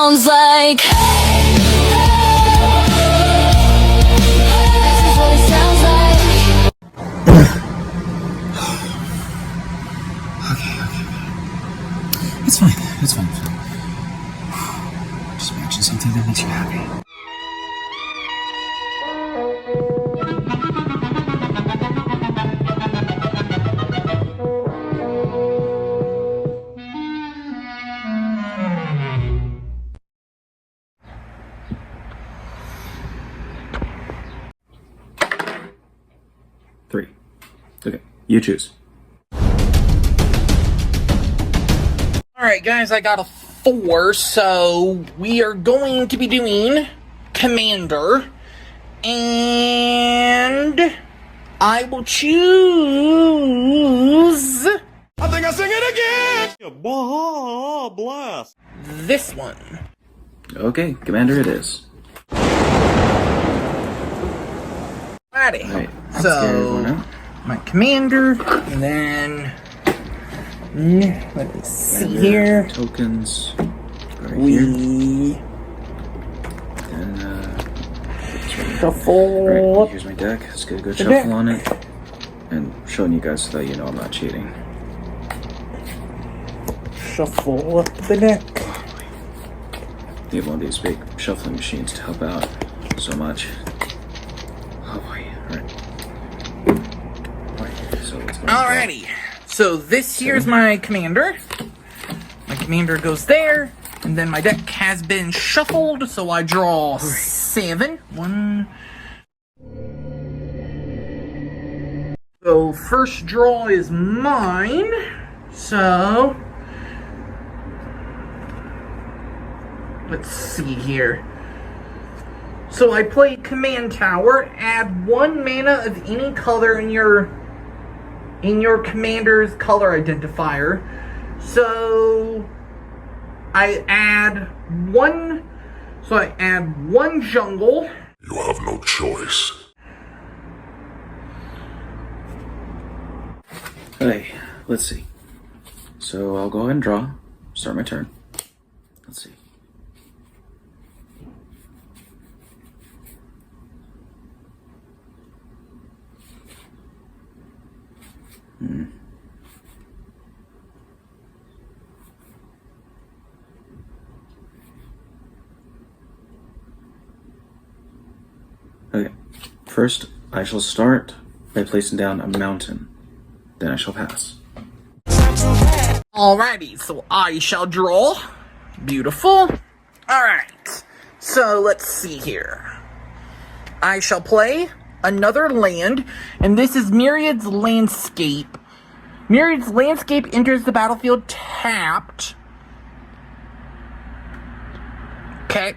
sounds like. This is what it sounds like. Okay. It's fine. Just imagine something that makes you happy. Three. Okay, you choose. Alright guys, I got a 4, so we are going to be doing Commander, and I will choose... I think I sing it again! Blah, blast. This one. Okay, Commander it is. Alrighty, Alright, so my Commander, and then... let me see here. Tokens. Right here. And, Shuffle. right, here's my deck. Let's get a good shuffle on it. And showing you guys so that you know I'm not cheating. Shuffle up the deck. Need one of these big shuffling machines to help out so much. Oh boy, alright. So let's go. Alrighty. So this here's my Commander. My Commander goes there. And then my deck has been shuffled. So I draw 7. 1. So first draw is mine. So let's see here. So I play Command Tower. Add 1 mana of any color in your commander's color identifier. So I add 1 jungle. You have no choice. Okay, let's see. So I'll go ahead and draw. Start my turn. Let's see. Okay, first I shall start by placing down a mountain. Then I shall pass. Alrighty, so I shall draw. Beautiful. Alright, so let's see here. I shall play another land, and this is Myriad's Landscape. Myriad's Landscape enters the battlefield tapped. Okay.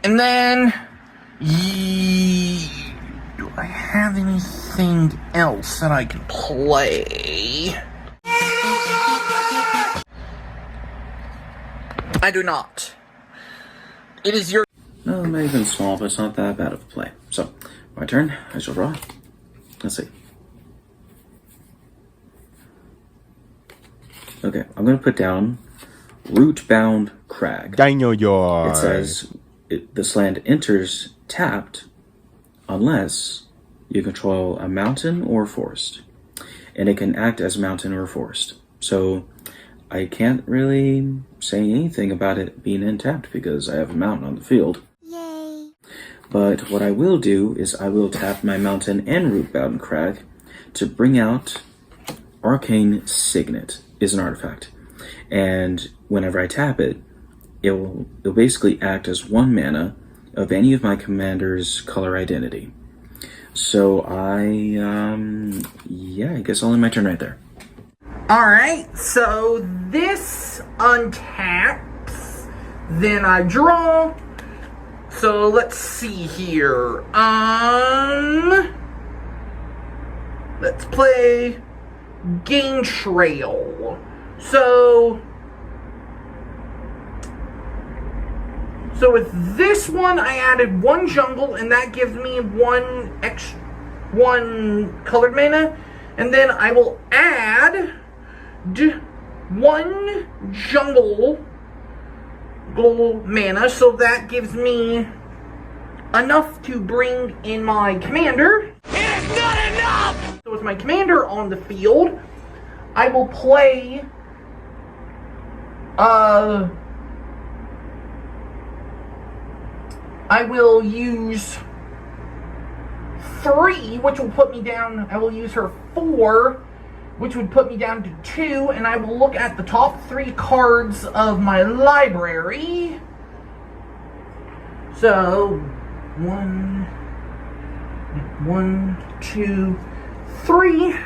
And then... do I have anything else that I can play? I do not. It is your... No, it may have been small, but it's not that bad of a play. So, my turn. I shall draw. Let's see. Okay, I'm going to put down Rootbound Crag. It says this land enters tapped unless you control a mountain or forest. And it can act as mountain or forest. So I can't really say anything about it being untapped because I have a mountain on the field. Yay. But what I will do is I will tap my mountain and Rootbound Crag to bring out Arcane Signet is an artifact. And whenever I tap it, it'll basically act as 1 mana of any of my commander's color identity. So I guess I'll end my turn right there. Alright, so this untaps, then I draw. So let's see here. Let's play Game Trail. So with this one, I added 1 jungle, and that gives me 1 colored mana. And then I will add 1 jungle gold mana, so that gives me enough to bring in my commander. It is not enough! So with my commander on the field, I will play I will use 3, which will put me down. I will use her 4, which would put me down to 2, and I will look at the top 3 cards of my library. So, 1, 2, 3.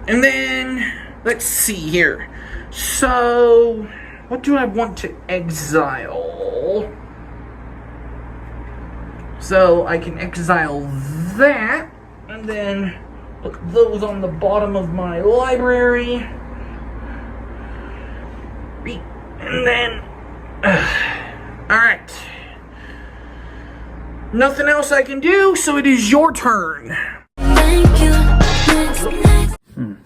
And then, let's see here. So, what do I want to exile? So, I can exile that, and then put those on the bottom of my library. And then, alright. Nothing else I can do, so it is your turn. Thank you. Next.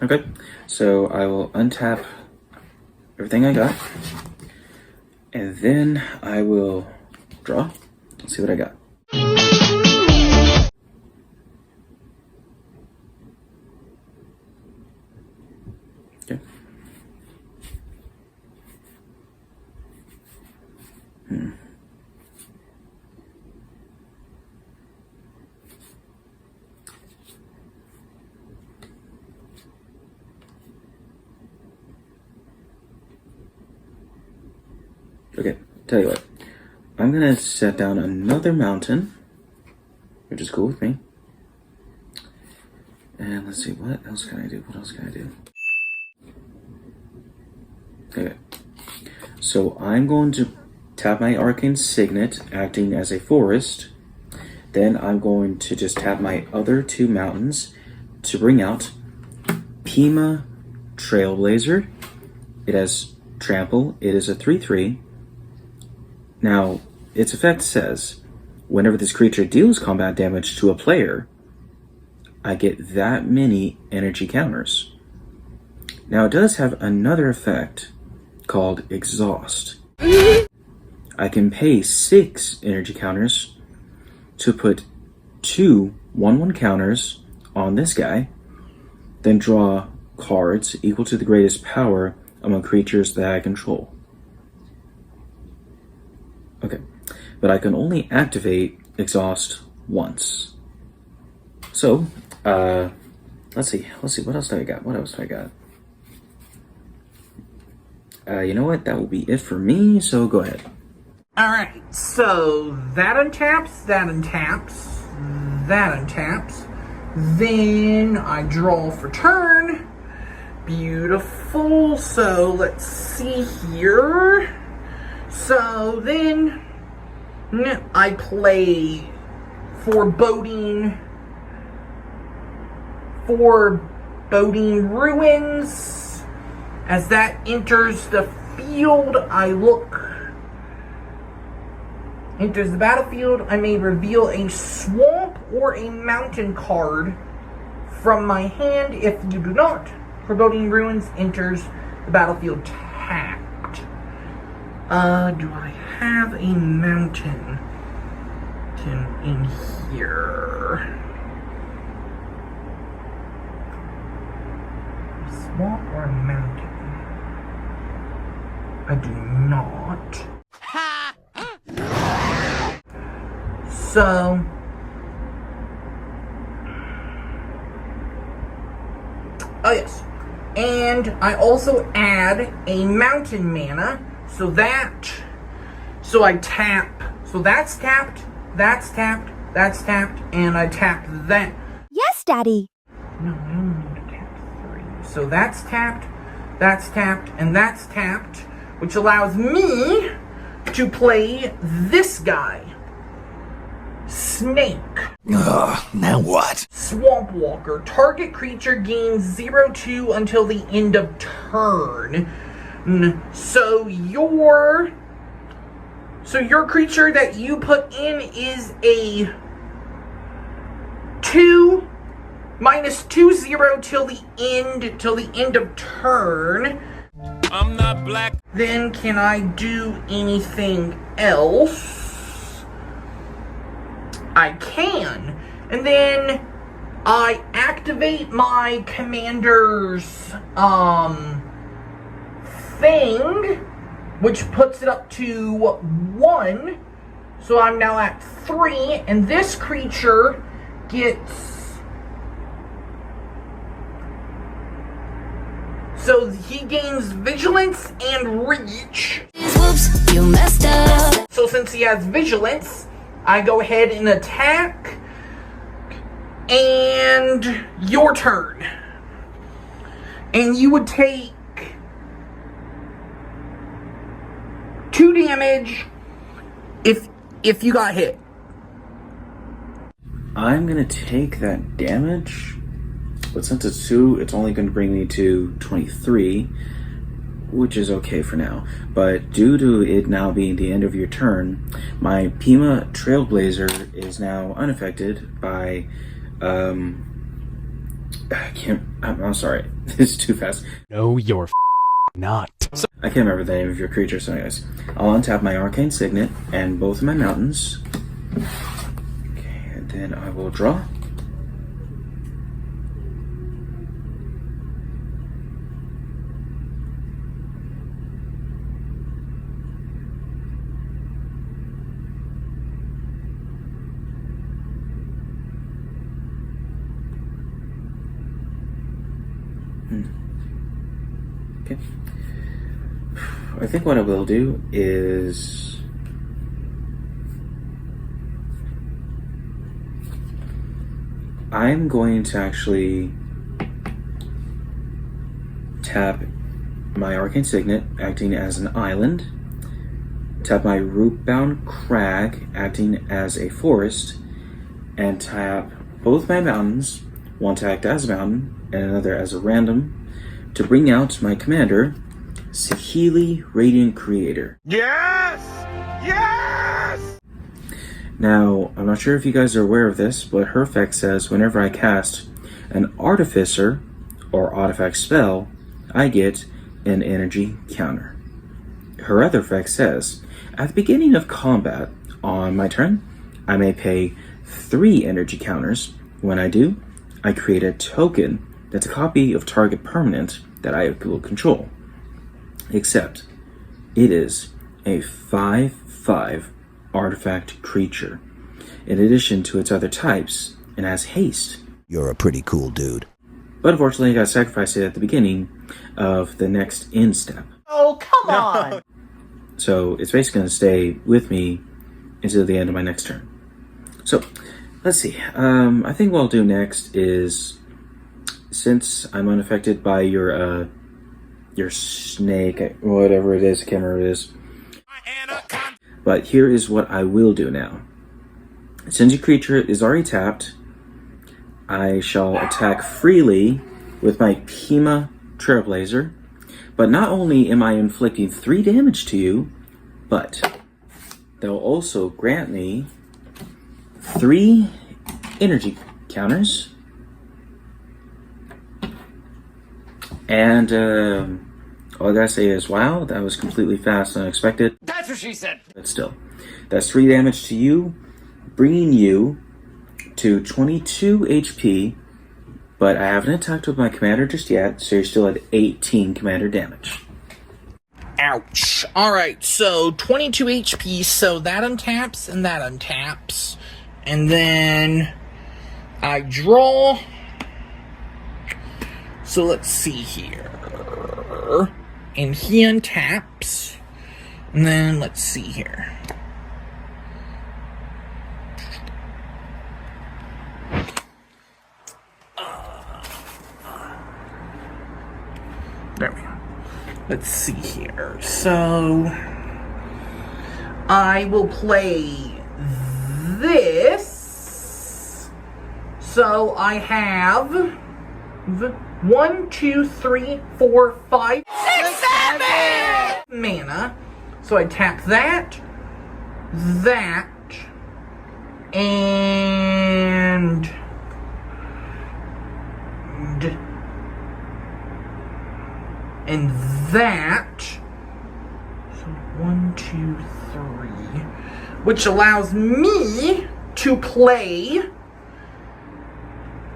Okay, so I will untap everything I got, and then I will draw. Let's see what I got. Okay. Okay, tell you what. I'm gonna set down another mountain, which is cool with me. And let's see, what else can I do? What else can I do? Okay. So I'm going to tap my Arcane Signet, acting as a forest. Then I'm going to just tap my other 2 mountains to bring out Pima Trailblazer. It has trample. It is a 3/3. Now, its effect says, whenever this creature deals combat damage to a player, I get that many energy counters. Now, it does have another effect called Exhaust. I can pay 6 energy counters to put 2 1/1 counters on this guy, then draw cards equal to the greatest power among creatures that I control. Okay, but I can only activate Exhaust once. So, let's see, what else do I got? You know what, that will be it for me, so go ahead. Alright, so that untaps, that untaps, that untaps. Then I draw for turn. Beautiful, so let's see here. So then I play Foreboding Ruins. As that enters the field, enters the battlefield, I may reveal a swamp or a mountain card from my hand. If you do not, Foreboding Ruins enters the battlefield tapped. Do I have a mountain in here? A swamp or a mountain? I do not. So, oh yes, and I also add a mountain mana, so I tap, so that's tapped, and I tap that. Yes, Daddy. No, I only need to tap 3. So that's tapped, and that's tapped, which allows me to play this guy. Snake. Now what? Swamp Walker. Target creature gains 0/2 until the end of turn. So your creature that you put in is a 2 -2/0 till the end of turn. I'm not black. Then can I do anything else? I can. And then I activate my commander's thing, which puts it up to 1. So I'm now at 3, and this creature gets... So he gains vigilance and reach. Whoops, you messed up. So since he has vigilance, I go ahead and attack. And your turn. And you would take 2 damage if you got hit. I'm gonna take that damage, but since it's 2, it's only gonna bring me to 23, which is okay for now. But due to it now being the end of your turn, my Pima Trailblazer is now unaffected by, I'm sorry, this is too fast. No, you're not. I can't remember the name of your creature, so anyways. I'll untap my Arcane Signet and both of my mountains. Okay, and then I will draw. Okay. I think what I will do is I'm going to actually tap my Arcane Signet, acting as an island, tap my Rootbound Crag, acting as a forest, and tap both my mountains, one to act as a mountain and another as a random, to bring out my commander, Sahili Radiant Creator. Yes! Yes! Now, I'm not sure if you guys are aware of this, but her effect says whenever I cast an Artificer or Artifact spell, I get an energy counter. Her other effect says, at the beginning of combat on my turn, I may pay 3 energy counters. When I do, I create a token that's a copy of target permanent that I will control. Except, it is a 5/5 artifact creature, in addition to its other types, and has haste. You're a pretty cool dude. But unfortunately, I gotta sacrifice it at the beginning of the next end step. Oh, come on! So it's basically gonna stay with me until the end of my next turn. So, let's see. I think what I'll do next is, since I'm unaffected by your snake, whatever it is, I can't remember what it is. But here is what I will do now. Since your creature is already tapped, I shall attack freely with my Pima Trailblazer. But not only am I inflicting 3 damage to you, but they'll also grant me 3 energy counters. And all I gotta say is, wow, that was completely fast and unexpected. That's what she said. But still, that's 3 damage to you, bringing you to 22 HP. But I haven't attacked with my commander just yet, so you're still at 18 commander damage. Ouch. Alright, so 22 HP, so that untaps and that untaps. And then I draw. So let's see here. And he untaps. And then let's see here. There we go. Let's see here. So I will play this. So I have 1, 2, 3, 4, 5, 6, 7 mana. So I tap that, and and that. So 1, 2, 3. Which allows me to play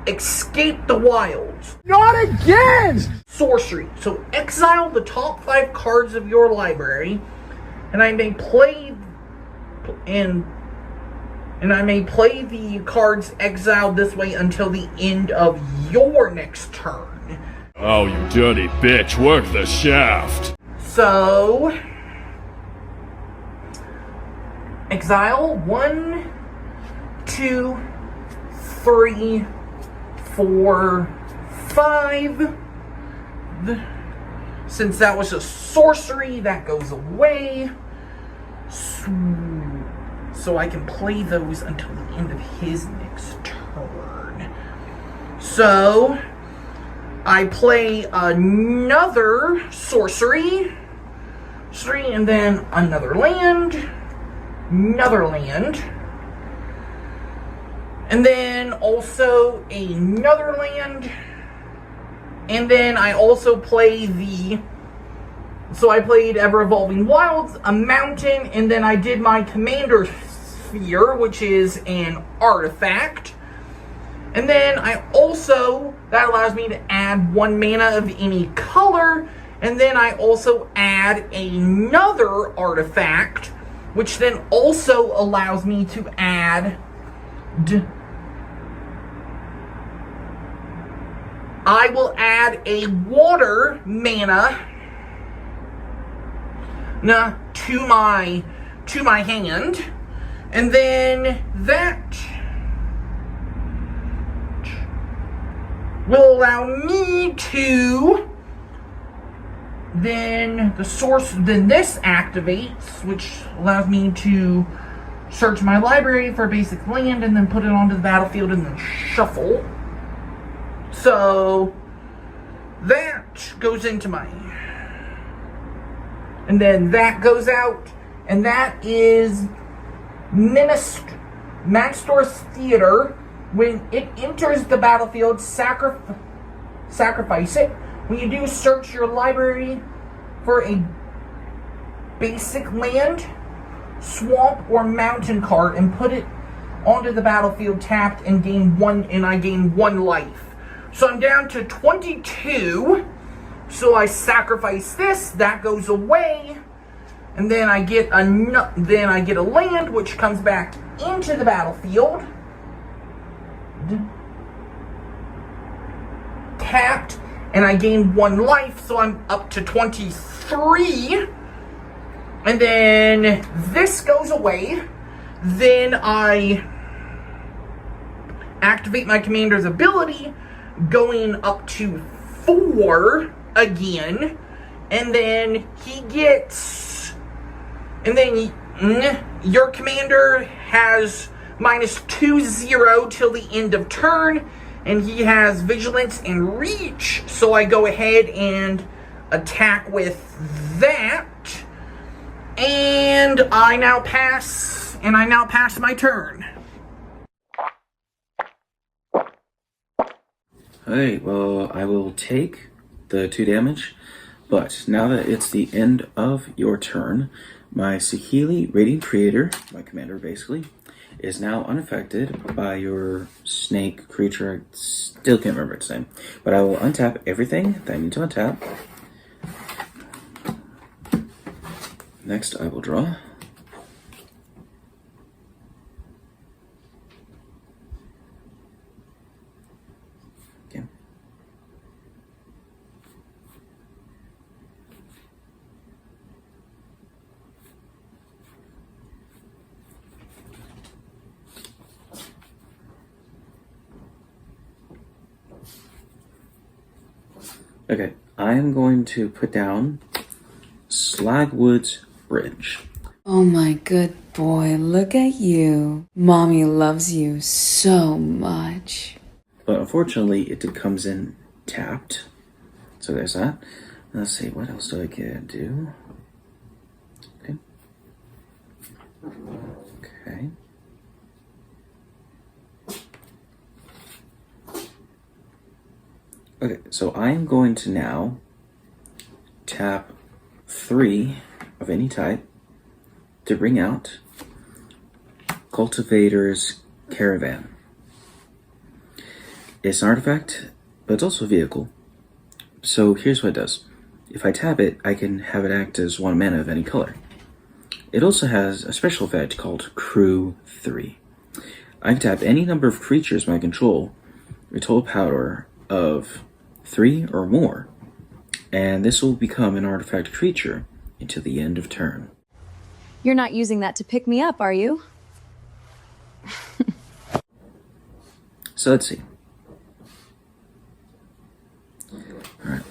Escape the Wilds. Not again! Sorcery. So exile the top 5 cards of your library, and I may play the cards exiled this way until the end of your next turn. Oh, you dirty bitch, work the shaft! So exile 1, 2, 3, 4, 5. Since that was a sorcery, that goes away. So I can play those until the end of his next turn. So I play another sorcery, and then another land, and then also another land, and then I also play so I played Ever-Evolving Wilds, a mountain, and then I did my Commander Sphere, which is an artifact. And then that allows me to add 1 mana of any color, and then I also add another artifact, which then also allows me to add I will add a water mana to my hand, and then that will allow me to then this activates, which allows me to search my library for basic land and then put it onto the battlefield and then shuffle. So that goes into my, and then that goes out, and that is Maxtor's Theater. When it enters the battlefield, sacrifice it. When you do, search your library for a basic land, swamp, or mountain card and put it onto the battlefield tapped and I gain 1 life. So I'm down to 22. So I sacrifice this, that goes away, and then I get a land which comes back into the battlefield. Tapped, and I gain 1 life, so I'm up to 23. And then this goes away. Then I activate my commander's ability, going up to 4 again. And then your commander has -2/0 till the end of turn, and he has vigilance and reach, so I go ahead and attack with that, and I now pass my turn. Alright, well, I will take the 2 damage, but now that it's the end of your turn, my Saheeli Radiant Creator, my commander basically, is now unaffected by your snake creature. I still can't remember its name. But I will untap everything that I need to untap. Next, I will draw. Okay. Okay, I am going to put down Slagwood's Bridge. Oh my good boy, look at you. Mommy loves you so much. But unfortunately, it comes in tapped. So there's that. Let's see, what else do I get to do? Okay. Okay. Okay, so I'm going to now tap 3 of any type to bring out Cultivator's Caravan. It's an artifact, but it's also a vehicle. So here's what it does. If I tap it, I can have it act as 1 mana of any color. It also has a special effect called Crew 3. I can tap any number of creatures I control with total power of 3 or more, and this will become an artifact creature until the end of turn. You're not using that to pick me up, are you? So let's see. Alright.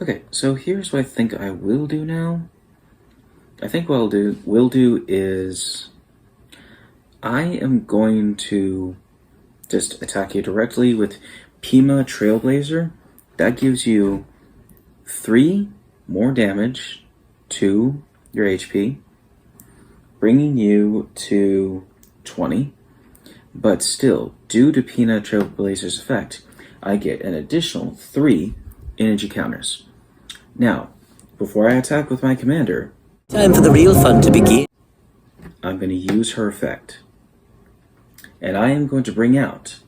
Okay, so here's what I think I will do now. I think what will do is I am going to just attack you directly with Pima Trailblazer. That gives you 3 more damage to your HP, bringing you to 20. But still, due to Pima Trailblazer's effect, I get an additional 3 energy counters. Now, before I attack with my commander, time for the real fun to begin. I'm going to use her effect. And I am going to bring out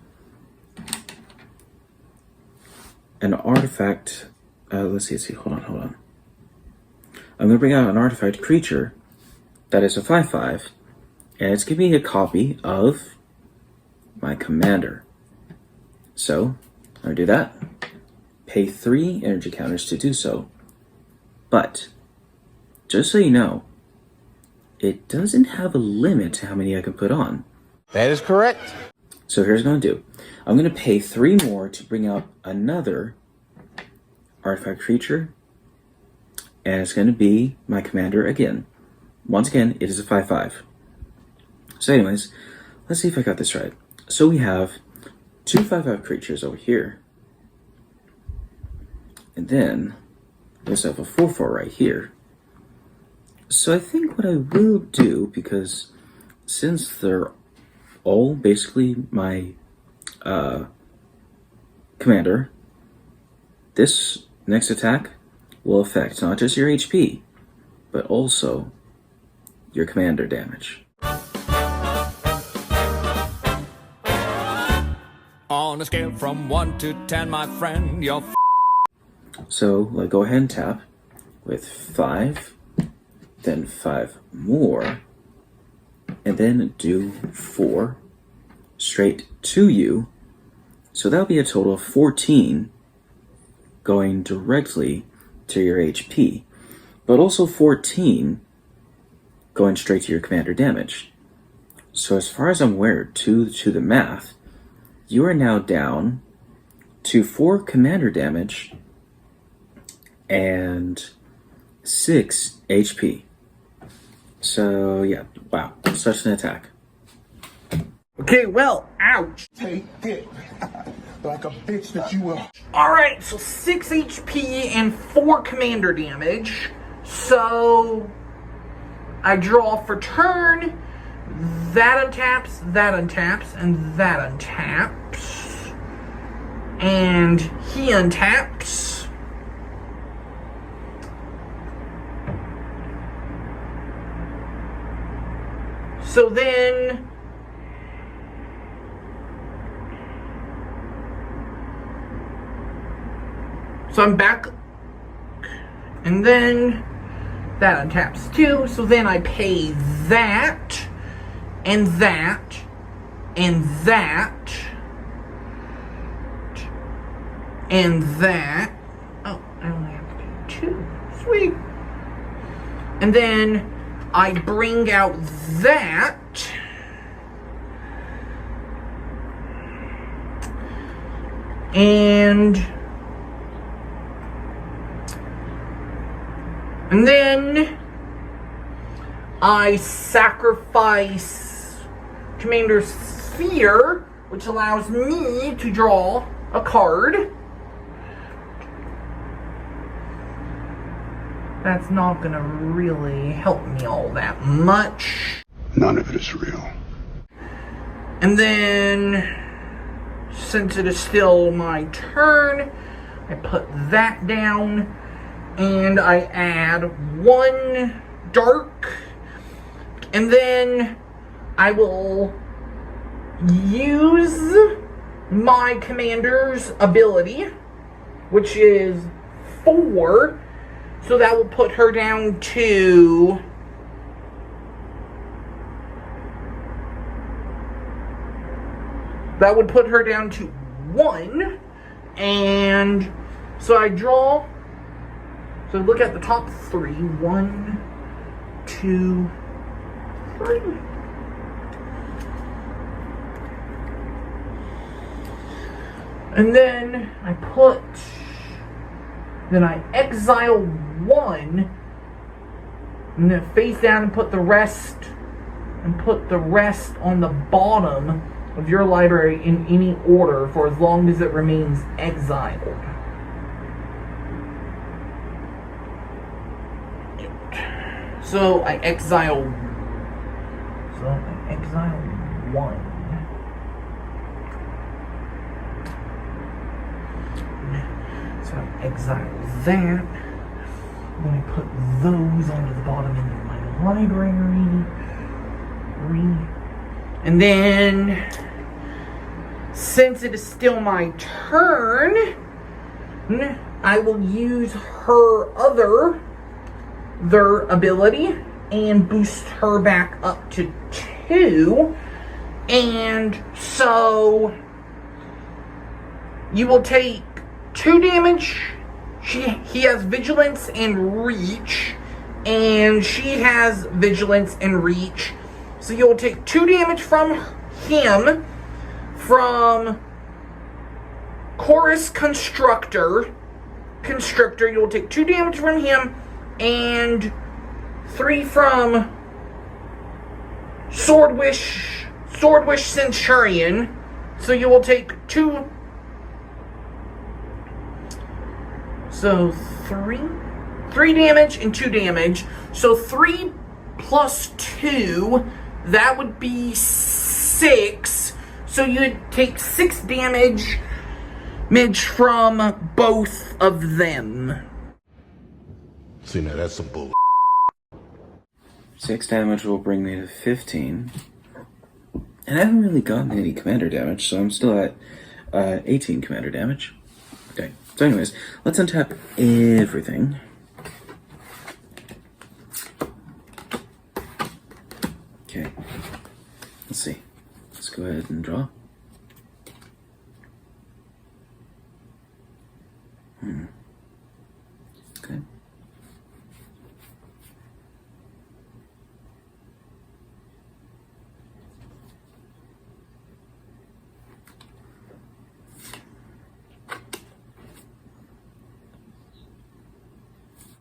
an artifact. Let's see. Hold on. I'm going to bring out an artifact creature that is a 5/5, and it's giving me a copy of my commander. So, I'm going to do that. Pay 3 energy counters to do so. But, just so you know, it doesn't have a limit to how many I can put on. That is correct. So here's what I'm going to do. I'm going to pay 3 more to bring up another artifact creature. And it's going to be my commander again. Once again, it is a 5/5. So anyways, let's see if I got this right. So we have 2 5/5 creatures over here. And then we also have a 4/4 right here. So I think what I will do, because since they're all basically my commander, this next attack will affect not just your HP, but also your commander damage. On a scale from 1 to 10, my friend, you're So let's go ahead and tap with 5, then 5 more, and then do 4 straight to you. So that'll be a total of 14 going directly to your HP, but also 14 going straight to your commander damage. So as far as I'm aware, to the math, you are now down to 4 commander damage and 6 HP. So yeah, wow, such an attack. Okay, well, ouch. Take it like a bitch that you will. Alright, so 6 HP and 4 commander damage. So I draw for turn. That untaps, and that untaps. And he untaps. So then so I'm back, and then that untaps too, so then I pay that, and that, and that, and that. Oh, I only have to pay 2. Sweet. And then I bring out that. And then I sacrifice Commander Sphere, which allows me to draw a card. that's not gonna really help me all that much. None of it is real. And then, since it is still my turn, I put that down, and I add 1 dark, and then I will use my commander's ability, which is 4, so that will put her down to... That would put her down to 1, and so I draw, so look at the top 3, 1, 2, 3. And then I exile 1, and then face down and put the rest on the bottom of your library in any order for as long as it remains exiled. So I exile 1. So I exile that. Then I put those onto the bottom end of my library. And then, since it is still my turn, I will use their ability and boost her back up to 2. And so you will take 2 damage. He has vigilance and reach, and she has vigilance and reach. So you'll take 2 damage from him, from Chorus Constrictor. You'll take 2 damage from him, and 3 from Swordwish Centurion. So you will take 2. So 3 damage and 2 damage. So 3 plus 2, that would be 6. So you'd take 6 damage from both of them. See, now that's some bull. 6 damage will bring me to 15. And I haven't really gotten any commander damage, so I'm still at 18 commander damage. Okay, so anyways, let's untap everything. Okay, let's see. Let's go ahead and draw. Okay.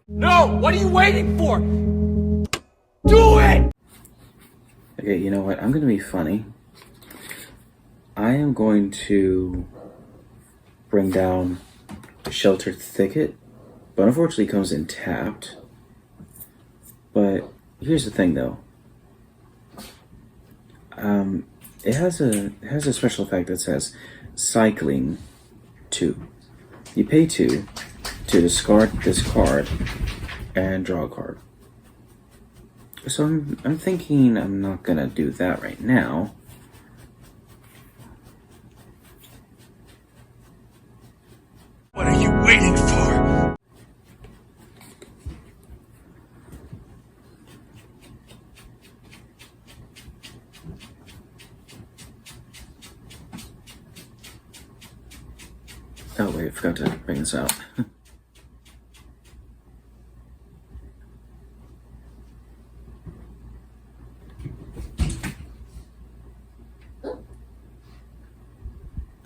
No! What are you waiting for? Do it! Okay, you know what? I'm gonna be funny. I am going to bring down Sheltered Thicket, but unfortunately it comes in tapped. But here's the thing, though. It has a special effect that says cycling 2. You pay 2 to discard this card and draw a card. So I'm thinking I'm not gonna do that right now. What are you waiting for? Oh wait, I forgot to bring this out.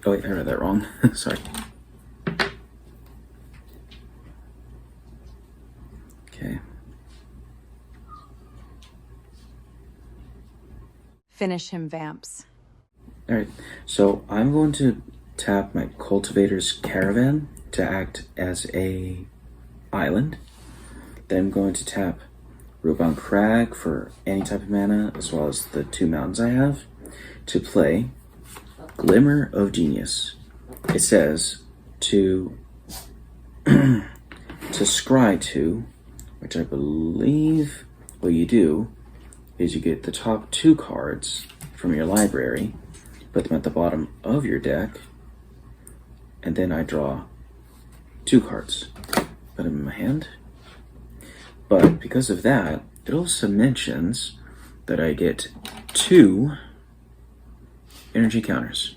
Oh wait, I read that wrong. Sorry. Okay. Finish him, Vamps. Alright, so I'm going to tap my Cultivator's Caravan to act as a island. Then I'm going to tap Rootbound Crag for any type of mana, as well as the 2 mountains I have, to play Glimmer of Genius. It says to scry to, which I believe what you do is you get the top 2 cards from your library, put them at the bottom of your deck, and then I draw 2 cards, put them in my hand. But because of that, it also mentions that I get 2 energy counters.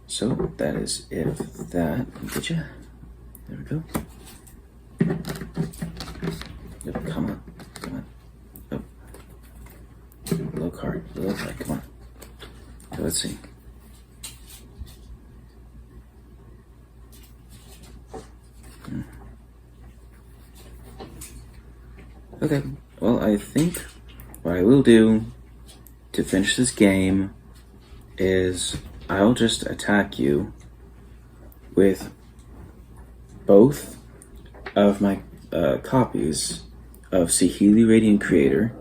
So that is if that. Get you? There we go. Yep, come on. Oh. Low card, come on. Okay, let's see. Okay, well, I think what I will do to finish this game is I'll just attack you with both of my copies of Saheeli Radiant Creator,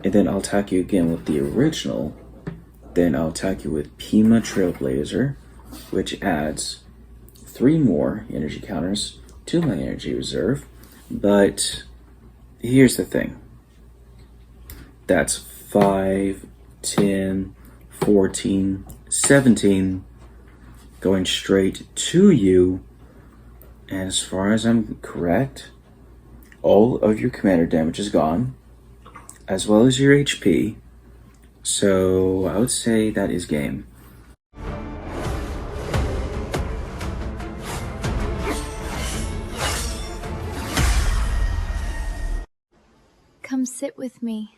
and then I'll attack you again with the original. Then I'll attack you with Pima Trailblazer, which adds 3 more energy counters to my energy reserve. But here's the thing. That's 5, 10, 14, 17 going straight to you. And as far as I'm correct, all of your commander damage is gone, as well as your HP. So I would say that is game. Come sit with me.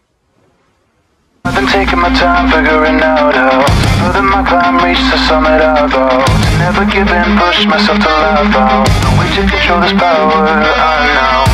I've been taking my time figuring out how further my climb reach the summit I've vowed to never give in, push myself to laugh out. No way to control this power, I know.